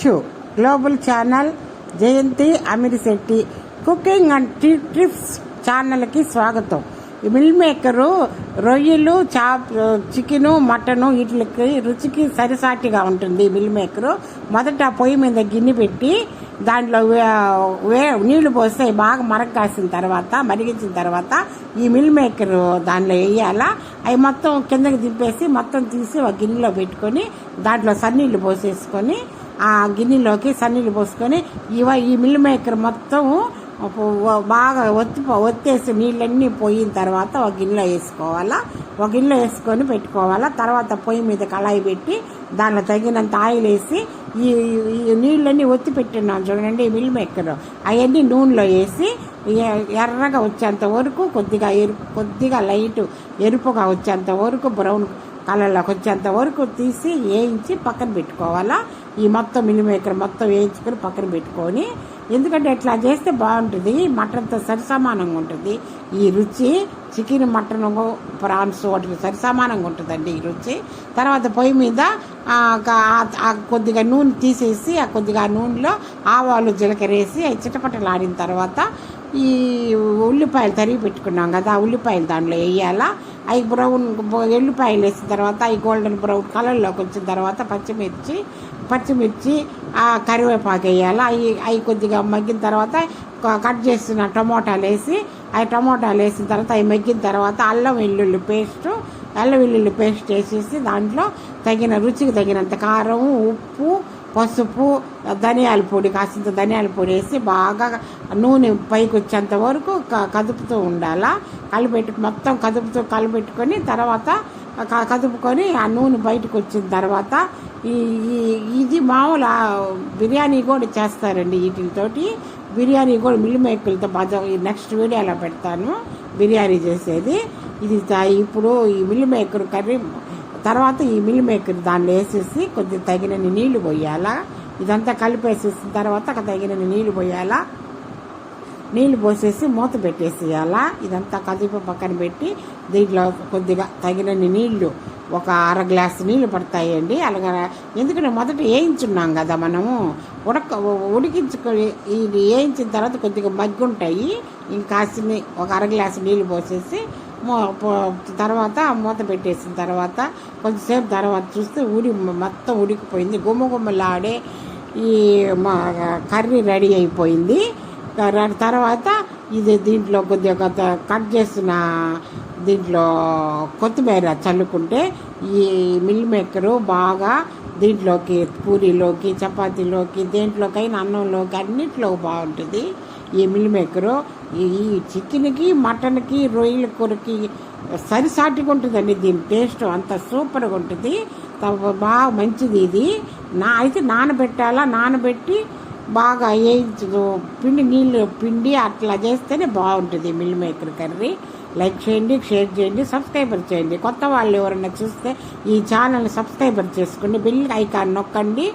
To global channel Jayanti Amirisetti cooking and tips ఛానల్కి స్వాగతం. ఈ మిల్ మేకరు రొయ్యలు, చికెను, మటను వీటికి రుచికి సరిసాటిగా ఉంటుంది. మిల్ మేకరు మొదట పొయ్యి మీద గిన్నె పెట్టి దాంట్లో నీళ్లు పోస్తే బాగా మరగకాసిన తర్వాత, మరిగించిన తర్వాత ఈ మిల్ మేకర్ దాంట్లో వేయాలా. అవి మొత్తం కిందకి దింపేసి మొత్తం తీసి ఒక గిన్నెలో పెట్టుకొని దాంట్లో సన్నీళ్ళు పోసేసుకొని ఆ గిన్నెలోకి సన్నీళ్ళు పోసుకొని ఈ మిల్ మేకర్ మొత్తం బాగా ఒత్తేసి నీళ్ళన్నీ పోయిన తర్వాత ఒక గిన్నెలో వేసుకోవాలా. ఒక గిన్నెలో వేసుకొని పెట్టుకోవాలా. తర్వాత పొయ్యి మీద కళాయి పెట్టి దాంట్లో తగినంత ఆయిల్ వేసి ఈ నీళ్ళన్నీ ఒత్తి పెట్టినాం చూడండి ఈ మిల్ మేకర్, అవన్నీ నూనెలో వేసి ఎర్రగా వచ్చేంత వరకు కొద్దిగా లైట్ ఎరుపుగా వచ్చేంత వరకు బ్రౌన్ కలర్లోకి వచ్చేంత వరకు తీసి వేయించి పక్కన పెట్టుకోవాలా. ఈ మొత్తం మిల్ మేకర్ మొత్తం వేయించుకొని పక్కన పెట్టుకొని, ఎందుకంటే ఇట్లా చేస్తే బాగుంటుంది, మటన్తో సరిసమానంగా ఉంటుంది ఈ రుచి. చికెన్, మటన్, ప్రాన్స్ వాటికి సరిసమానంగా ఉంటుందండి ఈ రుచి. తర్వాత పొయ్యి మీద కొద్దిగా నూనె తీసేసి కొద్దిగా నూనెలో ఆవాలు, జీలకర్ర వేసి అవి చిటపటలాడిన తర్వాత ఈ ఉల్లిపాయలు తరిగి పెట్టుకున్నాం కదా, ఆ ఉల్లిపాయలు దాంట్లో వేయాలా. అవి బ్రౌన్ ఎల్లిపాయలు వేసిన తర్వాత అవి గోల్డెన్ బ్రౌన్ కలర్లోకి వచ్చిన తర్వాత పచ్చిమిర్చి కరివేపాకు వేయాలా. అవి కొద్దిగా మగ్గిన తర్వాత కట్ చేసిన టమోటాలు వేసి టమోటాలు వేసిన తర్వాత అవి మగ్గిన తర్వాత అల్లం వెల్లుల్లి పేస్ట్ వేసేసి దాంట్లో రుచికి తగినంత కారం, ఉప్పు, పసుపు, ధనియాల పొడి, కాసింత ధనియాల పొడి వేసి బాగా నూనె పైకి వచ్చేంత వరకు కదుపుతూ ఉండాలా. మొత్తం కలిపెట్టుకొని తర్వాత కదుపుకొని ఆ నూనె బయటకు వచ్చిన తర్వాత ఇది మామూలు బిర్యానీ కూడా చేస్తారండి వీటితోటి. బిర్యానీ కూడా మిల్ మేకర్లతో బాగా నెక్స్ట్ వీడియోలో పెడతాను బిర్యానీ చేసేది. ఇది ఇప్పుడు ఈ మిల్ మేకర్ కర్రీ తర్వాత ఈ మిల్ మేకర్ దానిలో వేసేసి కొద్దిగా తగినన్ని నీళ్లు పోయాలా. ఇదంతా కలిపేసేసిన తర్వాత తగినన్ని నీళ్లు పోయాలా. నీళ్లు పోసేసి మూత పెట్టేసేయాలా. ఇదంతా కదిపి పక్కన పెట్టి దీంట్లో కొద్దిగా తగినన్ని నీళ్లు, ఒక అర గ్లాసు నీళ్లు పడతాయండి. అలాగా ఎందుకంటే మొదట వేయించున్నాం కదా మనము, ఉడికించుకొని ఇది వేయించిన తర్వాత కొద్దిగా మగ్గుంటాయి. ఇంకాసిని ఒక అర గ్లాసు నీళ్లు పోసేసి తర్వాత మూత పెట్టేసిన తర్వాత కొంచెంసేపు తర్వాత చూస్తే మొత్తం ఉడికిపోయింది. గుమ్మలాడే ఈ కర్రీ రెడీ అయిపోయింది. తర్వాత ఇది దీంట్లో కొద్దిగా కట్ చేసిన దీంట్లో కొత్తిమీర చల్లుకుంటే ఈ మిల్ మేకరు బాగా దీంట్లోకి పూరీలోకి, చపాతీలోకి, దేంట్లోకైనా అన్నంలోకి అన్నిట్లో బాగుంటుంది ఈ మిల్ మేకరు. ఈ చికెన్కి, మటన్కి, రొయ్యల కూరకి సరిసాటిగా ఉంటుందండి. దీని టేస్ట్ అంత సూపర్గా ఉంటుంది, బాగా మంచిది ఇది. అయితే నానబెట్టి బాగా నీళ్ళు పిండి అట్లా చేస్తేనే బాగుంటుంది మిల్ మేకర్ కర్రీ. లైక్ చేయండి, షేర్ చేయండి, సబ్స్క్రైబర్ చేయండి. కొత్త వాళ్ళు ఎవరైనా చూస్తే ఈ ఛానల్ని సబ్స్క్రైబర్ చేసుకోండి, బెల్ ఐకాన్ నొక్కండి.